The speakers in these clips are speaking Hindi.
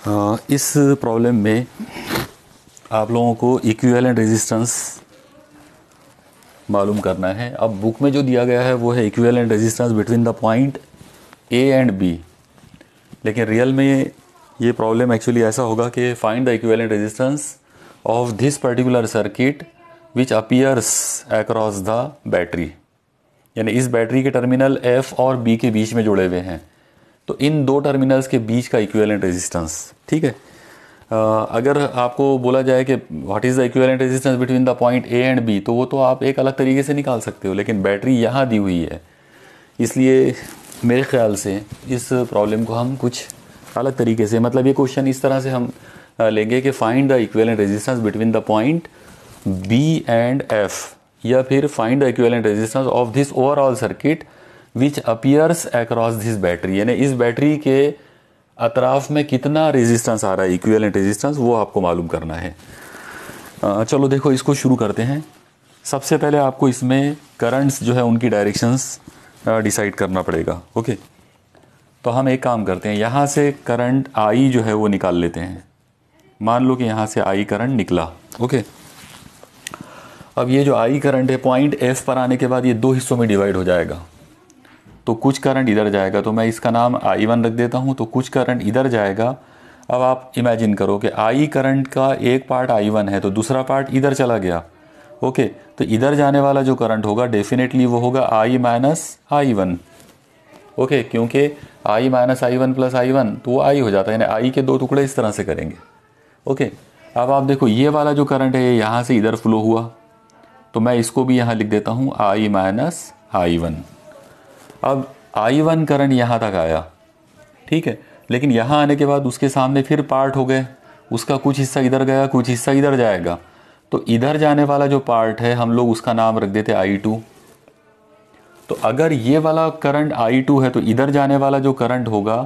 इस प्रॉब्लम में आप लोगों को इक्विवेलेंट रेजिस्टेंस मालूम करना है। अब बुक में जो दिया गया है वो है equivalent resistance between the point A and B, लेकिन रियल में ये प्रॉब्लम एक्चुअली ऐसा होगा कि find the equivalent resistance of this particular circuit which appears across the battery, यानी इस बैटरी के टर्मिनल एफ और बी के बीच में जुड़े हुए हैं, तो इन दो टर्मिनल्स के बीच का इक्विवेलेंट रेजिस्टेंस। ठीक है, अगर आपको बोला जाए कि what is the equivalent resistance between the point A and B, तो वो तो आप एक अलग तरीके से निकाल सकते हो, लेकिन बैटरी यहाँ दी हुई है, इसलिए मेरे ख्याल से इस प्रॉब्लम को हम कुछ अलग तरीके से, मतलब ये क्वेश्चन इस तरह से हम लेंगे कि find the equivalent resistance between the point B and F, या फिर find the equivalent resistance of this overall circuit which appears across this battery, यानी इस बैटरी के अतराफ में कितना रेजिस्टेंस आ रहा है, इक्विवेलेंट रेजिस्टेंस, वो आपको मालूम करना है। चलो देखो इसको शुरू करते हैं। सबसे पहले आपको इसमें करंट्स जो है उनकी डायरेक्शंस डिसाइड करना पड़ेगा। ओके, तो हम एक काम करते हैं, यहाँ से करंट आई जो है वो निकाल लेते हैं। मान लो कि यहाँ से आई करंट निकला। ओके, अब ये जो आई करंट है पॉइंट एफ पर आने के बाद ये दो हिस्सों में डिवाइड हो जाएगा, तो कुछ करंट इधर जाएगा, तो मैं इसका नाम I1 रख देता हूँ, तो कुछ करंट इधर जाएगा। अब आप इमेजिन करो कि आई करंट का एक पार्ट I1 है तो दूसरा पार्ट इधर चला गया। ओके, तो इधर जाने वाला जो करंट होगा डेफिनेटली वो होगा I माइनस I1। ओके, क्योंकि I minus I1 plus I1 तो वो I हो जाता है, यानी I के दो टुकड़े इस तरह से करेंगे। ओके, अब आप देखो ये वाला जो करंट है यहाँ से इधर फ्लो हुआ, तो मैं इसको भी यहाँ लिख देता हूँ I माइनस I1। अब I1 करंट यहाँ तक आया, ठीक है, लेकिन यहाँ आने के बाद उसके सामने फिर पार्ट हो गए, उसका कुछ हिस्सा इधर गया, कुछ हिस्सा इधर जाएगा, तो इधर जाने वाला जो पार्ट है हम लोग उसका नाम रख देते I2। तो अगर ये वाला करंट I2 है तो इधर जाने वाला जो करंट होगा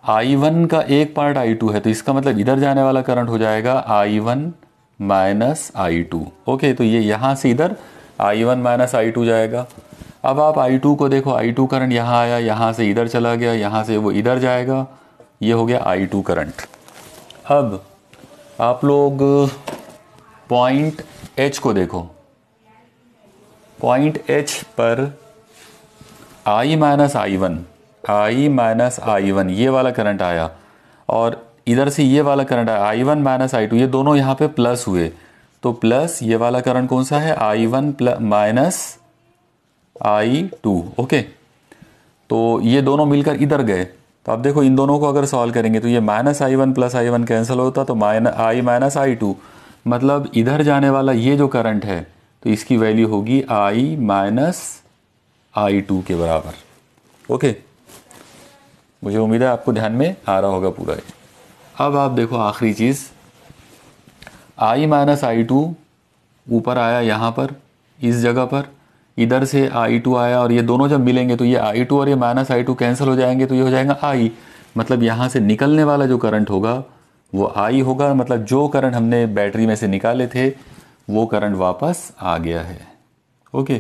I1 का एक पार्ट I2 है, तो इसका मतलब इधर जाने वाला करंट हो जाएगा I1 माइनस I2। ओके, तो ये यहाँ से इधर I1 माइनस I2 जाएगा। अब आप I2 को देखो, I2 करंट यहाँ आया, यहाँ से इधर चला गया, यहाँ से वो इधर जाएगा, ये हो गया I2 करंट। अब आप लोग पॉइंट H को देखो, पॉइंट H पर I माइनस I1 ये वाला करंट आया, और इधर से ये वाला करंट आया I1 माइनस I2, ये दोनों यहाँ पे प्लस हुए, तो प्लस ये वाला करंट कौन सा है, I1 माइनस I2। ओके, तो ये दोनों मिलकर इधर गए, तो अब देखो इन दोनों को अगर सॉल्व करेंगे तो ये minus I1 plus I1 cancel होता, तो I माइनस I2, मतलब इधर जाने वाला ये जो करंट है तो इसकी वैल्यू होगी I माइनस I2 के बराबर। ओके, मुझे उम्मीद है आपको ध्यान में आ रहा होगा पूरा। अब आप देखो आखिरी चीज़, I माइनस I2 ऊपर आया यहाँ पर इस जगह पर, इधर से I2 आया, और ये दोनों जब मिलेंगे तो ये I2 और ये माइनस I2 कैंसिल हो जाएंगे, तो ये हो जाएगा I, मतलब यहाँ से निकलने वाला जो करंट होगा वो I होगा, मतलब जो करंट हमने बैटरी में से निकाले थे वो करंट वापस आ गया है। ओके,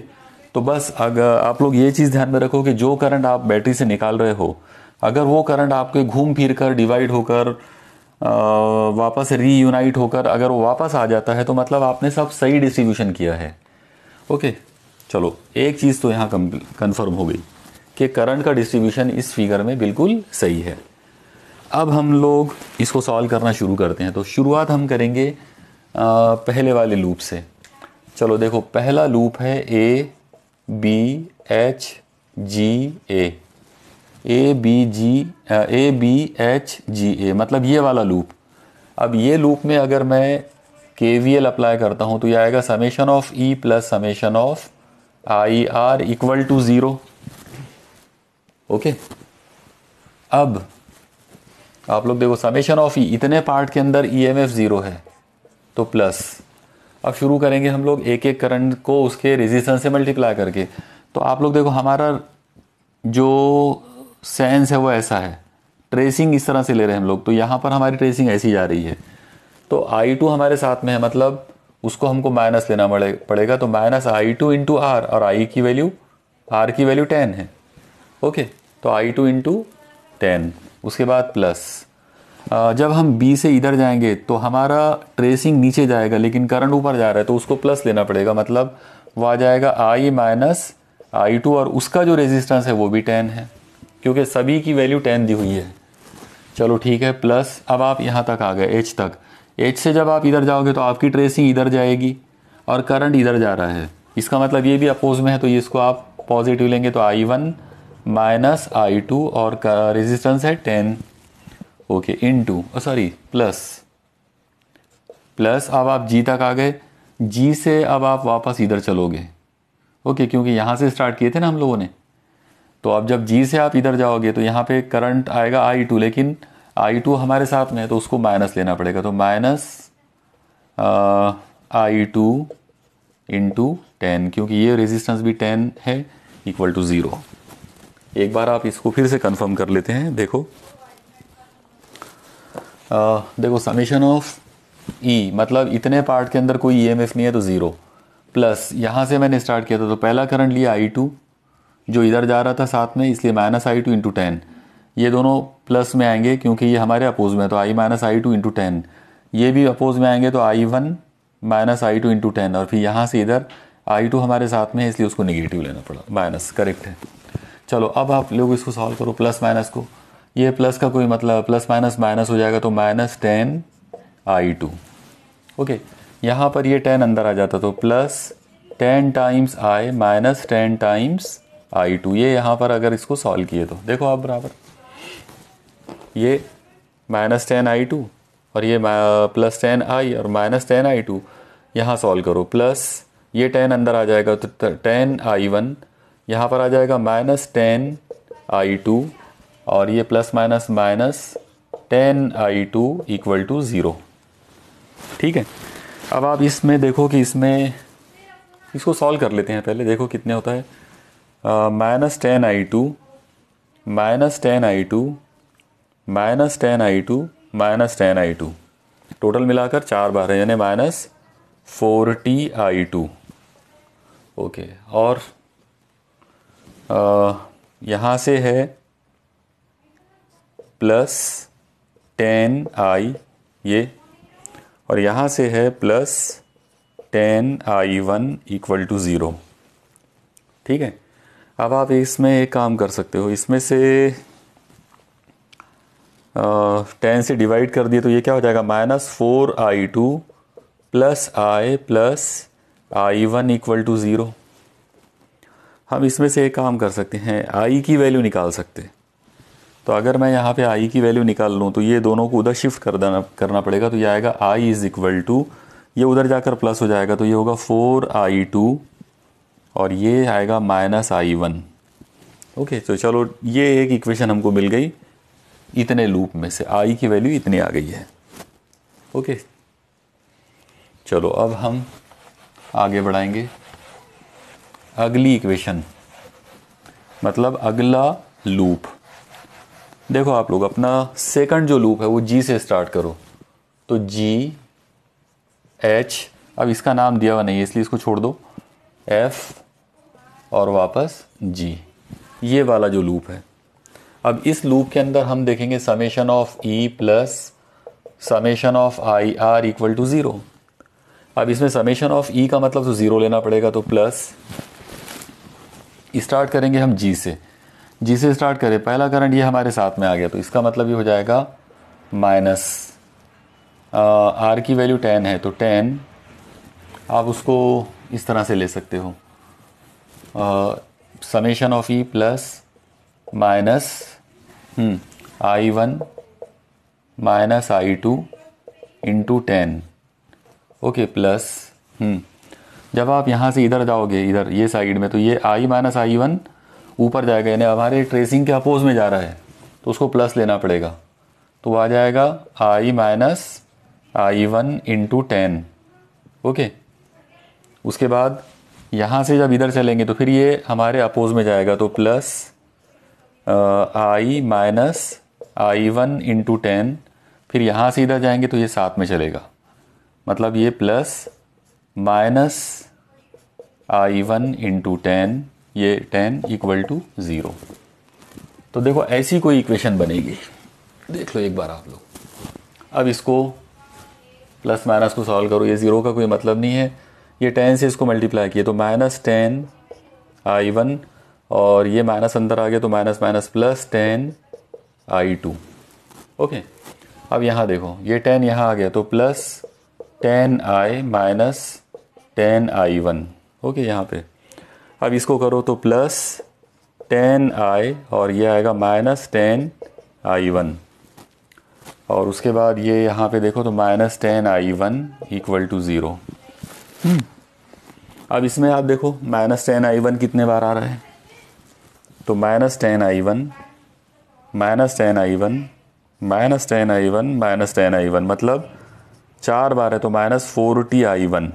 तो बस अगर आप लोग ये चीज़ ध्यान में रखो कि जो करंट आप बैटरी से निकाल रहे हो, अगर वो करंट आपके घूम फिर कर डिवाइड होकर वापस रीयूनाइट होकर अगर वो वापस आ जाता है तो मतलब आपने सब सही डिस्ट्रीब्यूशन किया है। ओके, चलो एक चीज़ तो यहाँ कंफर्म हो गई कि करंट का डिस्ट्रीब्यूशन इस फिगर में बिल्कुल सही है। अब हम लोग इसको सॉल्व करना शुरू करते हैं। तो शुरुआत हम करेंगे पहले वाले लूप से। चलो देखो, पहला लूप है A B H G A B H G A, मतलब ये वाला लूप। अब ये लूप में अगर मैं KVL अप्लाई करता हूँ तो ये आएगा summation of E plus summation of I R equal to 0। Okay, अब आप लोग देखो समेशन ऑफ ई, इतने पार्ट के अंदर EMF 0 है तो प्लस। अब शुरू करेंगे हम लोग एक एक करंट को उसके रेजिस्टेंस से मल्टीप्लाई करके। तो आप लोग देखो हमारा जो सेंस है वो ऐसा है, ट्रेसिंग इस तरह से ले रहे हैं हम लोग, तो यहाँ पर हमारी ट्रेसिंग ऐसी जा रही है, तो I2 हमारे साथ में है, मतलब उसको हमको माइनस लेना पड़ेगा, तो माइनस I2 इंटू आर, और R की वैल्यू 10 है। ओके, तो I2 इंटू 10, उसके बाद प्लस। जब हम B से इधर जाएंगे तो हमारा ट्रेसिंग नीचे जाएगा लेकिन करंट ऊपर जा रहा है, तो उसको प्लस लेना पड़ेगा, मतलब वो आ जाएगा I माइनस I2 और उसका जो रेजिस्टेंस है वो भी 10 है क्योंकि सभी की वैल्यू 10 दी हुई है। चलो ठीक है, प्लस अब आप यहाँ तक आ गए H तक। H से जब आप इधर जाओगे तो आपकी ट्रेसिंग इधर जाएगी और करंट इधर जा रहा है, इसका मतलब ये भी अपोज में है, तो ये इसको आप पॉजिटिव लेंगे तो I1 माइनस I2 और रेजिस्टेंस है 10, ओके, इनटू सॉरी प्लस अब आप G तक आ गए। G से अब आप वापस इधर चलोगे, ओके, क्योंकि यहाँ से स्टार्ट किए थे ना हम लोगों ने, तो अब जब G से आप इधर जाओगे तो यहाँ पे करंट आएगा I2, लेकिन I2 हमारे साथ में है तो उसको माइनस लेना पड़ेगा, तो माइनस I2 इंटू 10, क्योंकि ये रेजिस्टेंस भी 10 है, इक्वल टू 0। एक बार आप इसको फिर से कंफर्म कर लेते हैं। देखो देखो समेशन ऑफ E मतलब इतने पार्ट के अंदर कोई EMF नहीं है तो 0, प्लस यहाँ से मैंने स्टार्ट किया था तो पहला करंट लिया I2 जो इधर जा रहा था साथ में, इसलिए माइनस I2 इंटू 10, ये दोनों प्लस में आएंगे क्योंकि ये हमारे अपोज में है, तो I माइनस I2 इंटू 10, ये भी अपोज में आएंगे तो I1 माइनस I2 इंटू 10, और फिर यहाँ से इधर I2 हमारे साथ में है इसलिए उसको निगेटिव लेना पड़ा, माइनस, करेक्ट है। चलो अब आप लोग इसको सॉल्व करो, प्लस माइनस को, ये प्लस का कोई मतलब, प्लस माइनस माइनस हो जाएगा तो माइनस 10 I2, ओके, यहाँ पर ये 10 अंदर आ जाता तो plus 10 times I minus 10 times I2, ये यहाँ पर अगर इसको सॉल्व किए तो देखो आप बराबर, ये माइनस 10 I2 और ये प्लस 10 I और माइनस 10 I2, यहाँ सॉल्व करो, प्लस ये 10 अंदर आ जाएगा तो 10 I1, यहाँ पर आ जाएगा माइनस 10 I2 और ये plus minus minus 10 I2 equal to 0, ठीक है। अब आप इसमें देखो कि इसमें इसको सॉल्व कर लेते हैं पहले, देखो कितने होता है, minus 10 I2 minus 10 I2 minus 10 I2 minus 10 I2, total मिलाकर 4 बार है, यानी माइनस 40 I2, ओके, और यहाँ से है प्लस 10 I ये, और यहाँ से है प्लस 10 I1 इक्वल टू 0, ठीक है। अब आप इसमें एक काम कर सकते हो, इसमें से 10 से डिवाइड कर दिए तो ये क्या हो जाएगा, minus 4 I2 plus I1 equal to 0। हम इसमें से एक काम कर सकते हैं, I की वैल्यू निकाल सकते, तो अगर मैं यहाँ पे I की वैल्यू निकाल लूँ तो ये दोनों को उधर शिफ्ट करना पड़ेगा, तो ये आएगा I इज़ इक्वल टू, ये उधर जाकर प्लस हो जाएगा तो ये होगा 4 I2 और ये आएगा माइनस I1, ओके। तो चलो ये एक इक्वेशन हमको मिल गई, इतने लूप में से I की वैल्यू इतनी आ गई है, ओके। चलो अब हम आगे बढ़ाएंगे, अगली इक्वेशन मतलब अगला लूप। देखो आप लोग अपना सेकंड जो लूप है वो G से स्टार्ट करो, तो G H, अब इसका नाम दिया हुआ नहीं है इसलिए इसको छोड़ दो, F और वापस G, ये वाला जो लूप है। अब इस लूप के अंदर हम देखेंगे summation of E plus summation of I R equal to 0। अब इसमें समेशन ऑफ E का मतलब तो 0 लेना पड़ेगा, तो प्लस स्टार्ट करेंगे हम G से, G से स्टार्ट करें, पहला करंट ये हमारे साथ में आ गया तो इसका मतलब ये हो जाएगा माइनस, R की वैल्यू 10 है तो 10, आप उसको इस तरह से ले सकते हो, summation of E plus minus I1 minus I2 into 10, okay, plus जब आप यहाँ से इधर जाओगे, इधर ये साइड में, तो ये I माइनस I1 ऊपर जाएगा, यानी हमारे ट्रेसिंग के अपोज में जा रहा है तो उसको प्लस लेना पड़ेगा, तो आ जाएगा I minus I1 into 10, okay. उसके बाद यहाँ से जब इधर चलेंगे तो फिर ये हमारे अपोज में जाएगा, तो plus I minus I1 into 10, फिर यहाँ से इधर जाएंगे तो ये साथ में चलेगा, मतलब ये प्लस माइनस I1 इंटू 10, ये 10 इक्वल टू 0। तो देखो ऐसी कोई इक्वेशन बनेगी, देख लो एक बार आप लोग, अब इसको प्लस माइनस को सॉल्व करो, ये ज़ीरो का कोई मतलब नहीं है, ये 10 से इसको मल्टीप्लाई किए तो -10i1 और ये माइनस अंदर आ गया तो minus minus plus 10i2। Okay, अब यहाँ देखो ये 10 यहाँ आ गया तो plus 10i minus 10i1। Okay, यहाँ पे अब इसको करो तो प्लस 10i और ये आएगा माइनस 10i1 और उसके बाद ये यहाँ पे देखो तो माइनस 10i1 इक्वल टू 0। अब इसमें आप देखो माइनस 10i1 कितने बार आ रहा है, तो minus 10i1 minus 10i1 minus 10i1 minus 10i1 मतलब 4 बार है तो माइनस 40i1।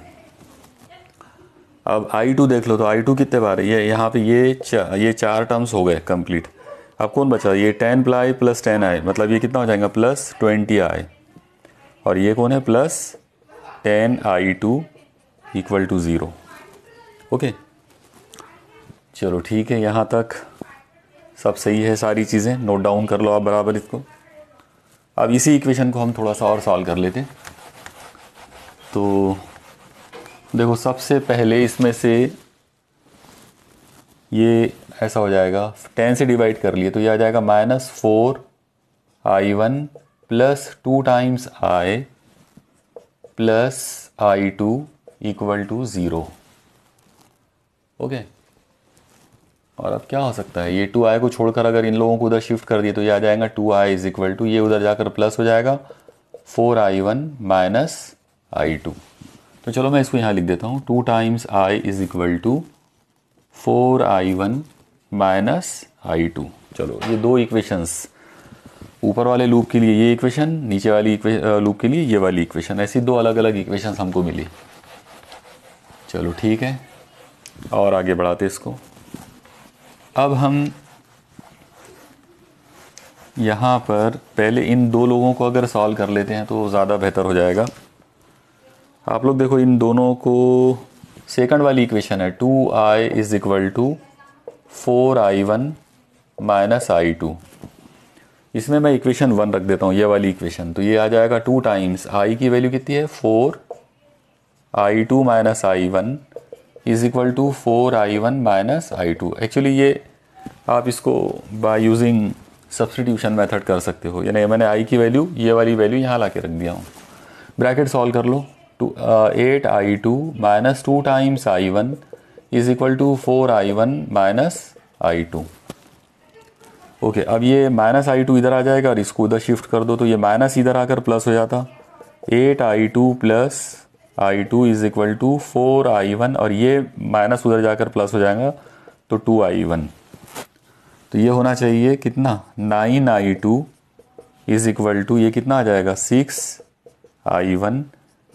अब i2 देख लो तो i2 कितने बार है, ये यहाँ पे ये 4 टर्म्स हो गए कंप्लीट। अब कौन बचा, ये 10i प्लस 10i मतलब ये कितना हो जाएगा प्लस 20i और ये कौन है plus 10i2 equal to 0। Okay, चलो ठीक है, यहाँ तक सब सही है, सारी चीज़ें नोट डाउन कर लो आप बराबर इसको। अब इसी इक्वेशन को हम थोड़ा सा और सॉल्व कर लेते। तो देखो सबसे पहले इसमें से ये ऐसा हो जाएगा, 10 से डिवाइड कर लिए तो ये आ जाएगा -4i1 plus 2 times i plus i2 equal to 0। Okay, और अब क्या हो सकता है, ये 2i को छोड़कर अगर इन लोगों को उधर शिफ्ट कर दिए तो ये आ जाएगा 2i इज इक्वल टू, ये उधर जाकर प्लस हो जाएगा 4i1 माइनस i2। तो चलो मैं इसको यहाँ लिख देता हूँ, 2 times i is equal to 4i1 minus i2। चलो ये दो इक्वेशंस, ऊपर वाले लूप के लिए ये इक्वेशन, नीचे वाली लूप के लिए ये वाली इक्वेशन, ऐसी दो अलग अलग इक्वेशंस हमको मिली। चलो ठीक है, और आगे बढ़ाते इसको। अब हम यहाँ पर पहले इन दो लोगों को अगर सॉल्व कर लेते हैं तो ज़्यादा बेहतर हो जाएगा। आप लोग देखो इन दोनों को, सेकंड वाली इक्वेशन है 2i is equal to 4i1 minus i2। इसमें मैं इक्वेशन 1 रख देता हूँ, ये वाली इक्वेशन, तो ये आ जाएगा 2 टाइम्स i की वैल्यू कितनी है 4i2 minus i1 is equal to 4i1 minus i2। Actually ये आप इसको बाय यूजिंग सब्स्टिट्यूशन मेथड कर सकते हो, यानी मैंने i की वैल्यू, ये वाली वैल्यू यहाँ ला के रख दिया हूँ। ब्रैकेट सॉल्व कर लो, 8i2 minus 2 times i1 is equal to 4i1 minus i2। Okay, अब ये माइनस i2 इधर आ जाएगा और इसको उधर शिफ्ट कर दो तो ये माइनस इधर आकर प्लस हो जाता, 8i2 plus i2 is equal to 4i1 और ये माइनस उधर जाकर प्लस हो जाएगा तो 2i1। तो ये होना चाहिए कितना 9i2 इज इक्वल टू, ये कितना आ जाएगा 6i1।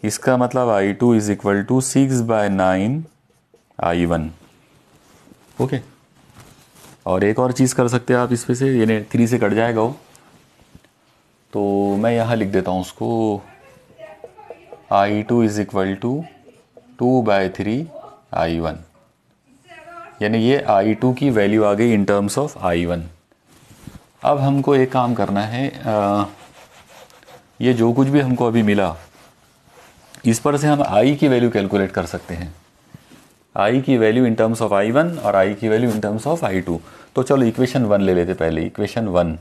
इसका मतलब i2 is equal to 6/9i1। Okay, और एक और चीज़ कर सकते हैं आप इसमें से, यानी 3 से कट जाएगा वो, तो मैं यहाँ लिख देता हूँ उसको i2 is equal to 2/3i1, यानी ये i2 की वैल्यू आ गई इन टर्म्स ऑफ i1। अब हमको एक काम करना है, ये जो कुछ भी हमको अभी मिला इस पर से हम i की वैल्यू कैलकुलेट कर सकते हैं, i की value in terms of i1 और i की value in terms of i2। तो चलो इक्वेशन 1 ले लेते पहले, equation 1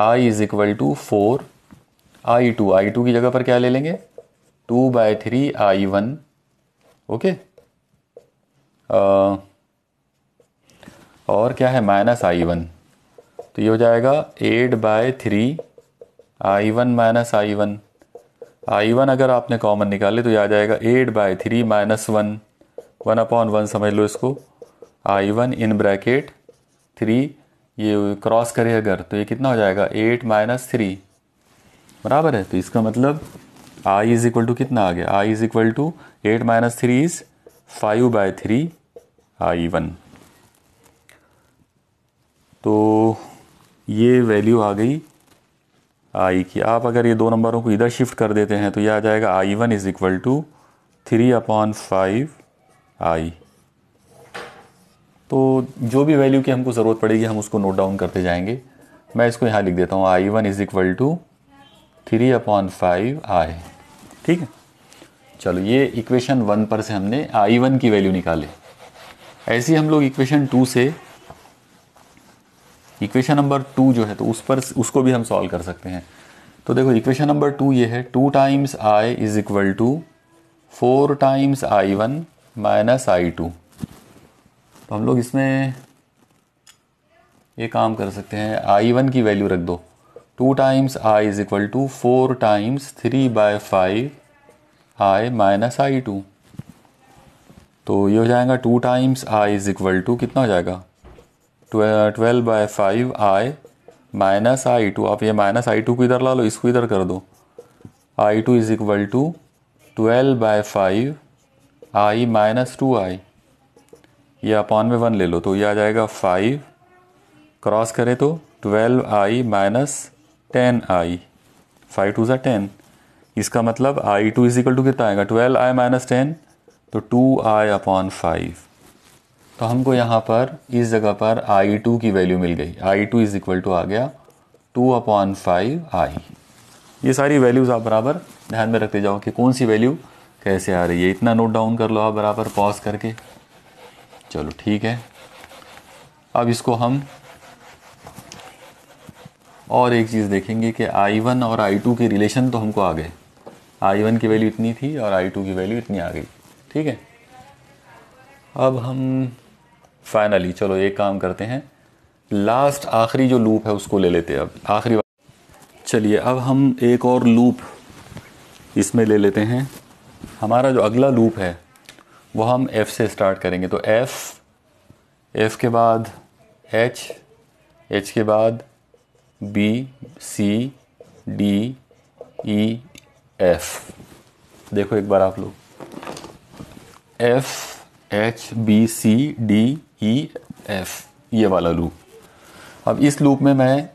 i is equal to 4i2 की जगह पर क्या ले लेंगे 2/3i1। ओके, और क्या है माइनस i1, तो ये हो जाएगा 8/3i1 माइनस i1। i1 अगर आपने कॉमन निकाले तो ये आ जाएगा 8/3 माइनस 1, 1/1 समझ लो इसको, i1 इन ब्रैकेट 3, ये क्रॉस करे अगर तो ये कितना हो जाएगा 8 माइनस 3 बराबर है। तो इसका मतलब i इज इक्वल टू कितना आ गया, i is equal to 8 minus 3 is 5/3i1। तो ये वैल्यू आ गई i की। आप अगर ये दो नंबरों को इधर शिफ्ट कर देते हैं तो ये आ जाएगा i1 is equal to 3/5i। तो जो भी वैल्यू की हमको ज़रूरत पड़ेगी हम उसको नोट डाउन करते जाएंगे। मैं इसको यहाँ लिख देता हूँ i1 is equal to 3/5 I। ठीक है, चलो ये इक्वेशन 1 पर से हमने I1 की वैल्यू निकाले। ऐसे ही हम लोग इक्वेशन 2 से, इक्वेशन नंबर 2 जो है तो उस पर उसको भी हम सॉल्व कर सकते हैं। तो देखो इक्वेशन नंबर 2 ये है 2 times I is equal to 4 times I1 minus I2। तो हम लोग इसमें ये काम कर सकते हैं, I1 की वैल्यू रख दो, 2 times I is equal to 4 times 3/5 I minus I2। तो ये हो जाएगा 2 times I is equal to कितना हो जाएगा 12/5 I माइनस I2। आप ये माइनस I2 को इधर ला लो, इसको इधर कर दो, I2 is equal to 12/5 I minus 2I। ये अपॉन में 1 ले लो तो ये आ जाएगा 5, क्रॉस करें तो 12I माइनस 10I, 5 2 10। इसका मतलब I2 इज इक्वल टू कितना आएगा 12I माइनस 10, तो 2I अपॉन 5। तो हमको यहाँ पर इस जगह पर I2 की वैल्यू मिल गई, I2 इज इक्वल टू आ गया 2/5I। ये सारी वैल्यूज़ आप बराबर ध्यान में रखते जाओ कि कौन सी वैल्यू कैसे आ रही है, इतना नोट डाउन कर लो आप बराबर पॉज करके। चलो ठीक है, अब इसको हम और एक चीज़ देखेंगे कि I1 और I2 के रिलेशन तो हमको आ गए, I1 की वैल्यू इतनी थी और I2 की वैल्यू इतनी आ गई। ठीक है, अब हम फाइनली चलो एक काम करते हैं, लास्ट आखिरी जो लूप है उसको ले लेते हैं। अब आखिरी चलिए अब हम एक और लूप इसमें ले लेते हैं। हमारा जो अगला लूप है वो हम F से स्टार्ट करेंगे। तो F के बाद H के बाद B C D E F। देखो एक बार आप लोग, F H B C D E F, ये वाला लूप। अब इस लूप में मैं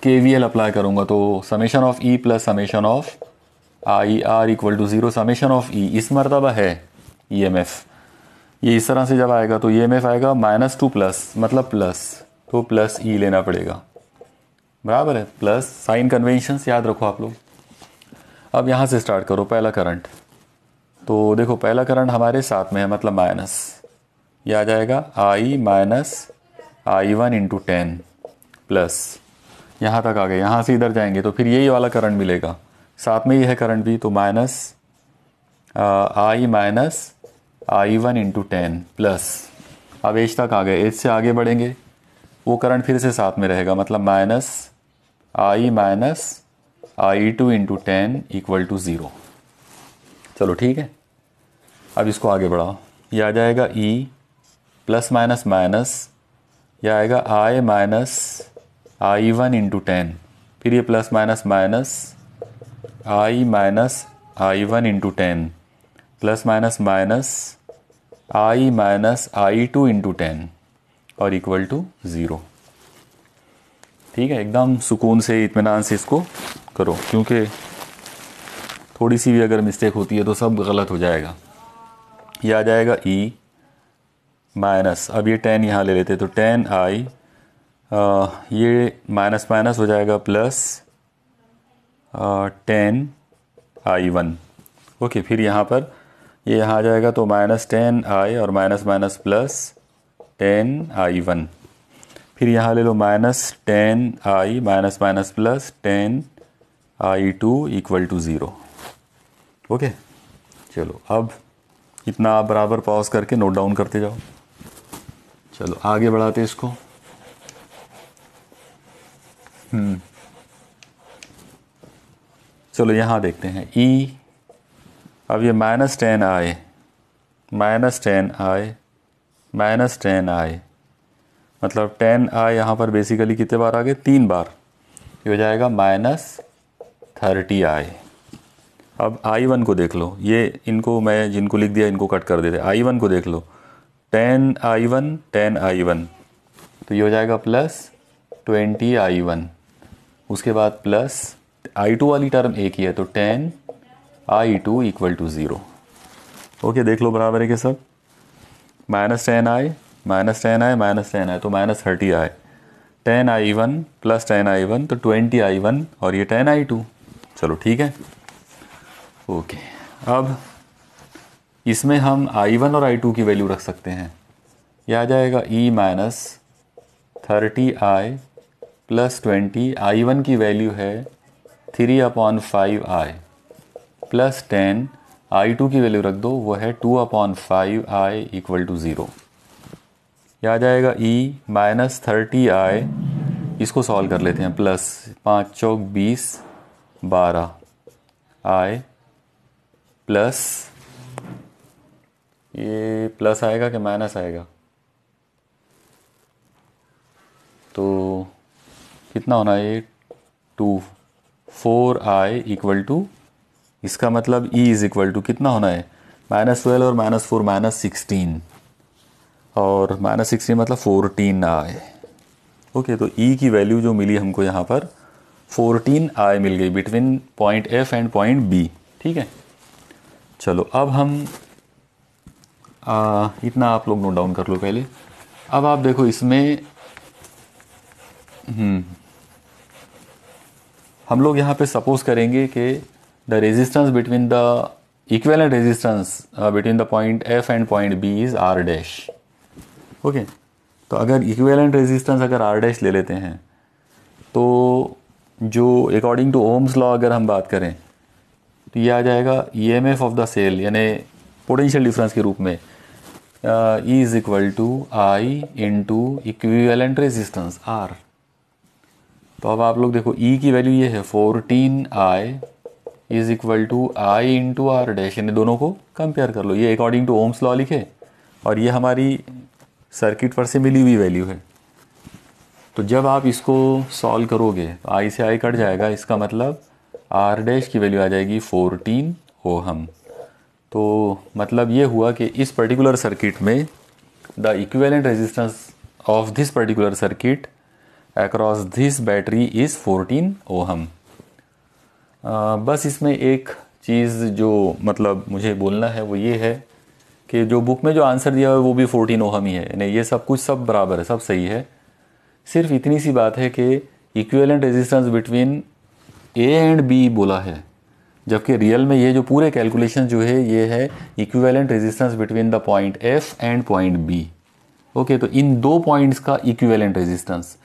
KVL अप्लाई करूँगा, तो summation of E plus summation of I R equal to 0, summation of E इस मरतबा है EMF, ये इस तरह से जब आएगा तो EMF आएगा -2 प्लस, मतलब प्लस, तो प्लस E लेना पड़ेगा, बराबर है, प्लस साइन कन्वेंशंस याद रखो आप लोग। अब यहाँ से स्टार्ट करो, पहला करंट, तो देखो पहला करंट हमारे साथ में है मतलब माइनस, ये आ जाएगा I minus I1 into 10 plus, यहाँ तक आ गए, यहाँ से इधर जाएंगे तो फिर यही वाला करंट मिलेगा, साथ में ही है करंट भी, तो minus I minus I1 into 10 plus, अब एज तक आ गए, एज से आगे बढ़ेंगे वो करंट फिर से साथ में रहेगा, मतलब minus I minus I2 into 10 equal to 0। चलो ठीक है, अब इसको आगे बढ़ाओ, ये आ जाएगा E प्लस माइनस माइनस, यह आएगा I माइनस I1 इंटू 10, फिर ये plus minus minus I minus I1 into 10 plus minus minus I minus I2 into 10 और इक्वल टू 0। ठीक है, एकदम सुकून से इत्मीनान से इसको करो, क्योंकि थोड़ी सी भी अगर मिस्टेक होती है तो सब गलत हो जाएगा। ये आ जाएगा E माइनस, अब ये 10 यहाँ ले लेते तो 10I, ये माइनस माइनस हो जाएगा प्लस 10I1। ओके, फिर यहाँ पर ये यहाँ आ जाएगा तो माइनस 10I और माइनस माइनस प्लस 10I1, फिर यहाँ ले लो minus 10I minus minus plus 10I2 equal to 0। Okay, चलो अब इतना आप बराबर पॉज करके नोट डाउन करते जाओ। चलो आगे बढ़ाते इसको। चलो यहाँ देखते हैं E, अब ये minus 10I minus 10I minus 10I, मतलब 10I यहाँ पर बेसिकली कितने बार आ गए, 3 बार, ये हो जाएगा माइनस 30I। अब I1 को देख लो, ये इनको मैं जिनको लिख दिया इनको कट कर देते, I1 को देख लो, 10I1 10I1, तो ये हो जाएगा प्लस 20I1, उसके बाद प्लस I2 वाली टर्म एक ही है तो 10I2 इक्वल टू 0। ओके, देख लो बराबर है कि सब, minus 10I minus 10I minus 10I तो minus 30I, 10i1 plus 10i1 तो 20i1 और ये 10i2। चलो ठीक है, ओके। अब इसमें हम i1 और i2 की वैल्यू रख सकते हैं। यह आ जाएगा e minus 30i plus 20, i1 की वैल्यू है 3/5i प्लस 10, i2 की वैल्यू रख दो, वो है 2/5i इक्वल टू 0। यह आ जाएगा e माइनस 30i, इसको सॉल्व कर लेते हैं, प्लस 5 चौक 20 12 i प्लस, ये प्लस आएगा कि माइनस आएगा, तो कितना होना है ये 4i इक्वल टू, इसका मतलब e इज़ इक्वल टू कितना होना है, -12 और -4 -16, और -16 मतलब 14i। ओके, तो e की वैल्यू जो मिली हमको यहाँ पर 14i मिल गई between point F and point B। ठीक है, चलो अब हम इतना आप लोग नोट डाउन कर लो पहले। अब आप देखो इसमें हम लोग यहाँ पे सपोज करेंगे कि the resistance between the equivalent resistance between the point F and point B is R dash. Okay, तो अगर इक्विवेलेंट रेजिस्टेंस अगर R डैश ले लेते हैं, तो जो अकॉर्डिंग टू ओम्स लॉ अगर हम बात करें तो ये आ जाएगा EMF ऑफ द सेल, यानी पोटेंशियल डिफरेंस के रूप में E is equal to I into equivalent resistance R। तो अब आप लोग देखो E की वैल्यू ये है 14i is equal to I into R dash, यानी दोनों को कंपेयर कर लो। ये अकॉर्डिंग टू ओम्स लॉ लिखे और ये हमारी सर्किट पर से मिली हुई वैल्यू है। तो जब आप इसको सॉल्व करोगे तो I से I कट जाएगा, इसका मतलब R डैश की वैल्यू आ जाएगी 14 ओहम। तो मतलब ये हुआ कि इस पर्टिकुलर सर्किट में the equivalent resistance of this particular circuit across this battery is 14 ohm. बस इसमें एक चीज़ जो मतलब मुझे बोलना है वो ये है कि जो बुक में जो आंसर दिया हुआ है वो भी 14 ओहम ही है, नहीं ये सब कुछ सब बराबर है, सब सही है। सिर्फ इतनी सी बात है कि equivalent resistance between A and B बोला है, जबकि रियल में ये जो पूरे कैलकुलेशन जो है ये है equivalent resistance between the point F and point B। Okay, तो इन दो पॉइंट्स का इक्विवेलेंट रेजिस्टेंस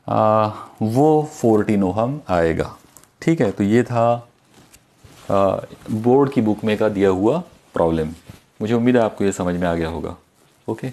वो 14 ओहम आएगा। ठीक है, तो ये था बोर्ड की बुक में का दिया हुआ प्रॉब्लम। मुझे उम्मीद है आपको ये समझ में आ गया होगा। ओके।